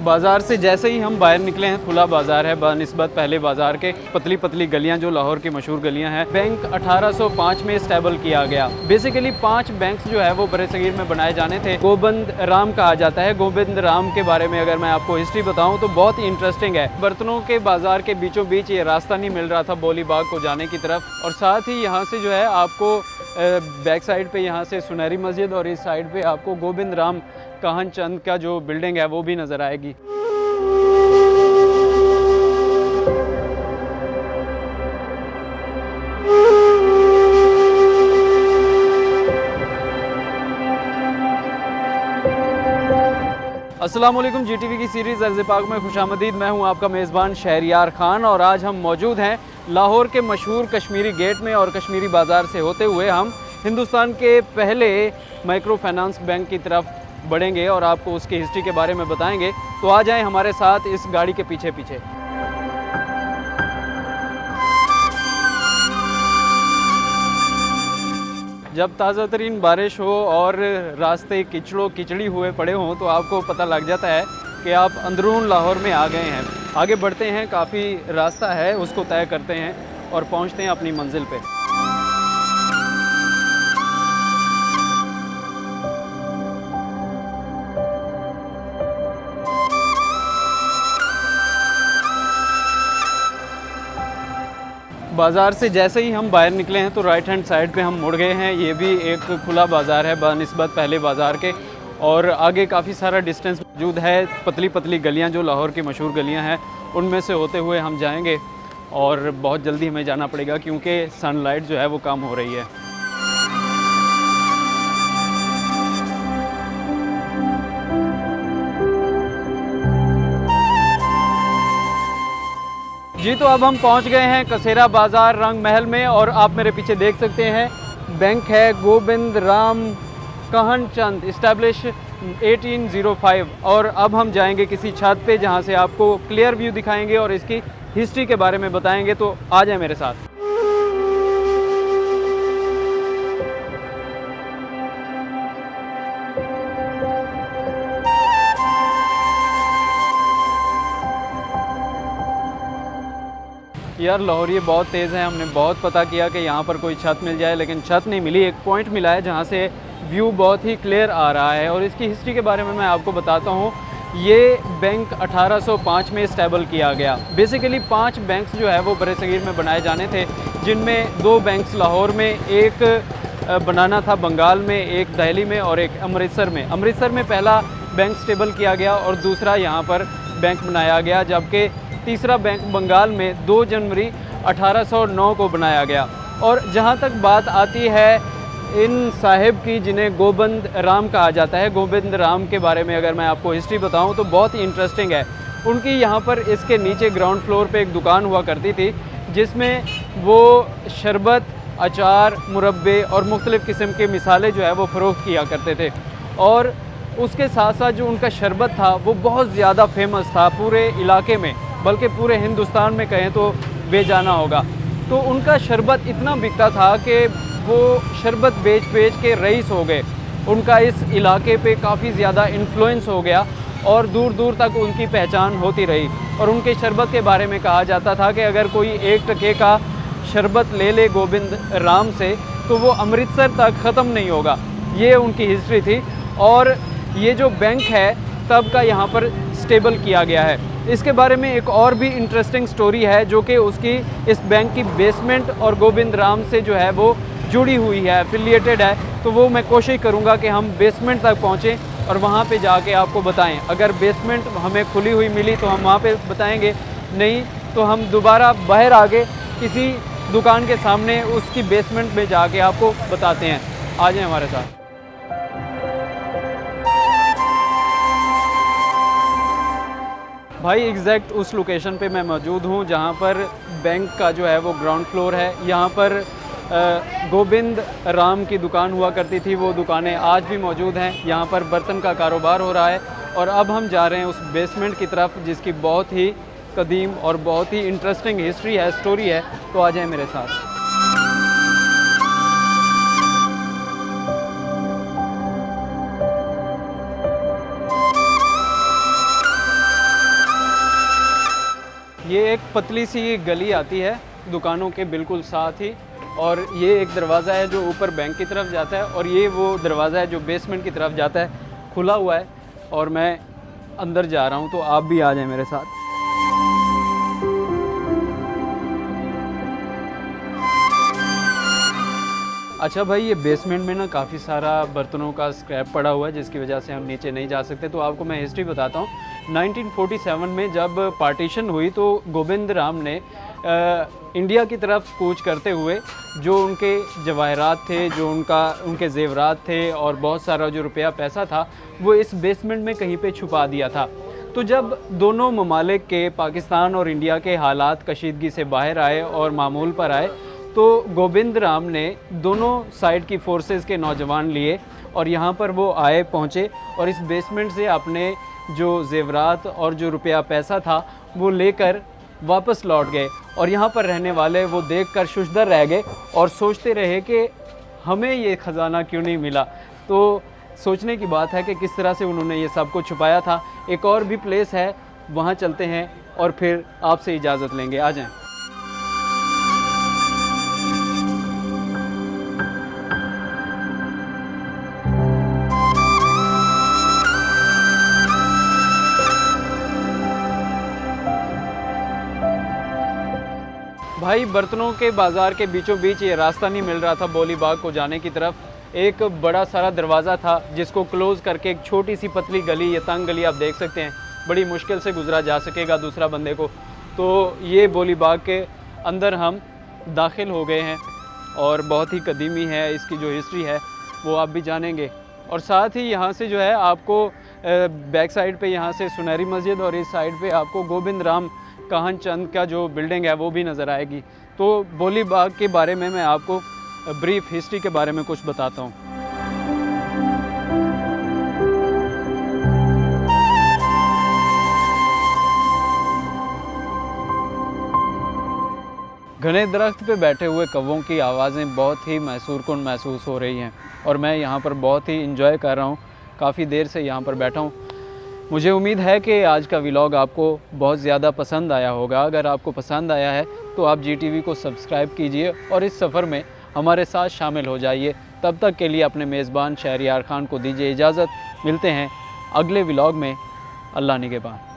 बाज़ार से जैसे ही हम बाहर निकले हैं, खुला बाज़ार है बनिस्बत पहले बाज़ार के। पतली पतली गलियां जो लाहौर की मशहूर गलियां हैं। बैंक 1805 में इस्टेबल किया गया। बेसिकली 5 बैंक्स जो है वो बरसगीर में बनाए जाने थे। गोबिंद राम कहा जाता है। गोबिंद राम के बारे में अगर मैं आपको हिस्ट्री बताऊँ तो बहुत ही इंटरेस्टिंग है। बर्तनों के बाज़ार के बीचों बीच ये रास्ता नहीं मिल रहा था बोली बाग को जाने की तरफ, और साथ ही यहाँ से जो है आपको बैक साइड पे यहाँ से सुनहरी मस्जिद और इस साइड पे आपको गोबिंद राम काहन चंद का जो बिल्डिंग है वो भी नज़र आएगी। अस्सलाम वालेकुम। GTV की सीरीज़ अर्ज़ पाक में खुशामदीद। मैं हूं आपका मेज़बान शहरियार ख़ान और आज हम मौजूद हैं लाहौर के मशहूर कश्मीरी गेट में, और कश्मीरी बाज़ार से होते हुए हम हिंदुस्तान के पहले माइक्रो फाइनेंस बैंक की तरफ बढ़ेंगे और आपको उसकी हिस्ट्री के बारे में बताएंगे। तो आ जाएं हमारे साथ इस गाड़ी के पीछे पीछे। जब ताज़ा तरीन बारिश हो और रास्ते कीचड़ी हुए पड़े हों तो आपको पता लग जाता है कि आप अंदरून लाहौर में आ गए हैं। आगे बढ़ते हैं, काफ़ी रास्ता है, उसको तय करते हैं और पहुंचते हैं अपनी मंजिल पे। बाज़ार से जैसे ही हम बाहर निकले हैं तो राइट हैंड साइड पे हम मुड़ गए हैं। ये भी एक खुला बाज़ार है बनिस्बत पहले बाज़ार के, और आगे काफ़ी सारा डिस्टेंस मौजूद है। पतली पतली गलियां जो लाहौर की मशहूर गलियां हैं उनमें से होते हुए हम जाएंगे, और बहुत जल्दी हमें जाना पड़ेगा क्योंकि सनलाइट जो है वो कम हो रही है। जी, तो अब हम पहुंच गए हैं कसेरा बाज़ार रंग महल में, और आप मेरे पीछे देख सकते हैं बैंक है गोबिंद राम काहन चंद, इस्टेब्लिश 1805। और अब हम जाएंगे किसी छत पे जहां से आपको क्लियर व्यू दिखाएंगे और इसकी हिस्ट्री के बारे में बताएंगे। तो आ जाए मेरे साथ। यार लाहौरिये बहुत तेज़ है। हमने बहुत पता किया कि यहाँ पर कोई छत मिल जाए, लेकिन छत नहीं मिली। एक पॉइंट मिला है जहाँ से व्यू बहुत ही क्लियर आ रहा है, और इसकी हिस्ट्री के बारे में मैं आपको बताता हूँ। ये बैंक 1805 में इस्टेबल किया गया। बेसिकली 5 बैंक्स जो है वो बरसगीर में बनाए जाने थे, जिनमें 2 बैंक्स लाहौर में, एक बनाना था बंगाल में, एक दिल्ली में और एक अमृतसर में। अमृतसर में पहला बैंक स्टेबल किया गया और दूसरा यहाँ पर बैंक बनाया गया, जबकि तीसरा बैंक बंगाल में 2 जनवरी 1809 को बनाया गया। और जहाँ तक बात आती है इन साहिब की, जिन्हें गोबिंद राम कहा जाता है, गोबिंद राम के बारे में अगर मैं आपको हिस्ट्री बताऊं तो बहुत ही इंटरेस्टिंग है। उनकी यहाँ पर इसके नीचे ग्राउंड फ्लोर पे एक दुकान हुआ करती थी, जिसमें वो शरबत, अचार, मुरब्बे और मुख्तलिफ़ किस्म के मिसाले जो है वो फ़रोख्त किया करते थे। और उसके साथ साथ जो उनका शरबत था वो बहुत ज़्यादा फेमस था पूरे इलाके में, बल्कि पूरे हिंदुस्तान में कहें तो बेजाना होगा। तो उनका शरबत इतना बिकता था कि वो शरबत बेच बेच के रईस हो गए। उनका इस इलाके पे काफ़ी ज़्यादा इन्फ्लुएंस हो गया और दूर दूर तक उनकी पहचान होती रही। और उनके शरबत के बारे में कहा जाता था कि अगर कोई 1 टके का शरबत ले ले गोबिंद राम से तो वो अमृतसर तक ख़त्म नहीं होगा। ये उनकी हिस्ट्री थी, और ये जो बैंक है तब का यहाँ पर स्टेबल किया गया है। इसके बारे में एक और भी इंटरेस्टिंग स्टोरी है, जो कि उसकी इस बैंक की बेसमेंट और गोबिंद राम से जो है वो जुड़ी हुई है, एफिलिएटेड है। तो वो मैं कोशिश करूँगा कि हम बेसमेंट तक पहुँचें और वहाँ पे जाके आपको बताएं। अगर बेसमेंट हमें खुली हुई मिली तो हम वहाँ पे बताएंगे, नहीं तो हम दोबारा बाहर आके किसी दुकान के सामने उसकी बेसमेंट में जाके आपको बताते हैं। आ जाएँ हमारे साथ। भाई एग्जैक्ट उस लोकेशन पे मैं मौजूद हूँ जहाँ पर बैंक का जो है वो ग्राउंड फ्लोर है। यहाँ पर गोबिंद राम की दुकान हुआ करती थी, वो दुकानें आज भी मौजूद हैं। यहाँ पर बर्तन का कारोबार हो रहा है, और अब हम जा रहे हैं उस बेसमेंट की तरफ जिसकी बहुत ही कदीम और बहुत ही इंटरेस्टिंग हिस्ट्री है, स्टोरी है। तो आ जाए मेरे साथ। ये एक पतली सी गली आती है दुकानों के बिल्कुल साथ ही, और ये एक दरवाज़ा है जो ऊपर बैंक की तरफ जाता है, और ये वो दरवाज़ा है जो बेसमेंट की तरफ जाता है, खुला हुआ है और मैं अंदर जा रहा हूँ, तो आप भी आ जाएं मेरे साथ। अच्छा भाई, ये बेसमेंट में ना काफ़ी सारा बर्तनों का स्क्रैप पड़ा हुआ है जिसकी वजह से हम नीचे नहीं जा सकते। तो आपको मैं हिस्ट्री बताता हूँ। 1947 में जब पार्टीशन हुई तो गोविंद राम ने इंडिया की तरफ कूच करते हुए जो उनके जवाहरात थे, जो उनके जेवरात थे और बहुत सारा जो रुपया पैसा था वो इस बेसमेंट में कहीं पे छुपा दिया था। तो जब दोनों ममालिक के, पाकिस्तान और इंडिया के हालात कशीदगी से बाहर आए और मामूल पर आए, तो गोविंद राम ने दोनों साइड की फोर्सेस के नौजवान लिए और यहाँ पर वो आए पहुँचे और इस बेसमेंट से अपने जो जेवरात और जो रुपया पैसा था वो लेकर वापस लौट गए। और यहाँ पर रहने वाले वो देखकर शुशदर रह गए और सोचते रहे कि हमें ये ख़जाना क्यों नहीं मिला। तो सोचने की बात है कि किस तरह से उन्होंने ये सब कुछ छुपाया था। एक और भी प्लेस है, वहाँ चलते हैं और फिर आपसे इजाज़त लेंगे। आ जाएं। भाई, बर्तनों के बाज़ार के बीचों बीच ये रास्ता नहीं मिल रहा था बोली बाग को जाने की तरफ। एक बड़ा सारा दरवाज़ा था जिसको क्लोज़ करके एक छोटी सी पतली गली, ये तंग गली आप देख सकते हैं, बड़ी मुश्किल से गुजरा जा सकेगा दूसरा बंदे को। तो ये बोली बाग के अंदर हम दाखिल हो गए हैं और बहुत ही कदीमी है, इसकी जो हिस्ट्री है वो आप भी जानेंगे। और साथ ही यहाँ से जो है आपको बैक साइड पे यहाँ से सुनहरी मस्जिद और इस साइड पे आपको गोविंद राम काहन चंद का जो बिल्डिंग है वो भी नज़र आएगी। तो बोली बाग के बारे में मैं आपको ब्रीफ हिस्ट्री के बारे में कुछ बताता हूँ। घने दरख्त पे बैठे हुए कौवों की आवाज़ें बहुत ही मैसूरकुन महसूस हो रही हैं और मैं यहाँ पर बहुत ही इंजॉय कर रहा हूँ। काफ़ी देर से यहाँ पर बैठा हूँ। मुझे उम्मीद है कि आज का व्लॉग आपको बहुत ज़्यादा पसंद आया होगा। अगर आपको पसंद आया है तो आप GTV को सब्सक्राइब कीजिए और इस सफ़र में हमारे साथ शामिल हो जाइए। तब तक के लिए अपने मेज़बान शहरयार ख़ान को दीजिए इजाज़त। मिलते हैं अगले व्लॉग में। अल्लाह निगहबान।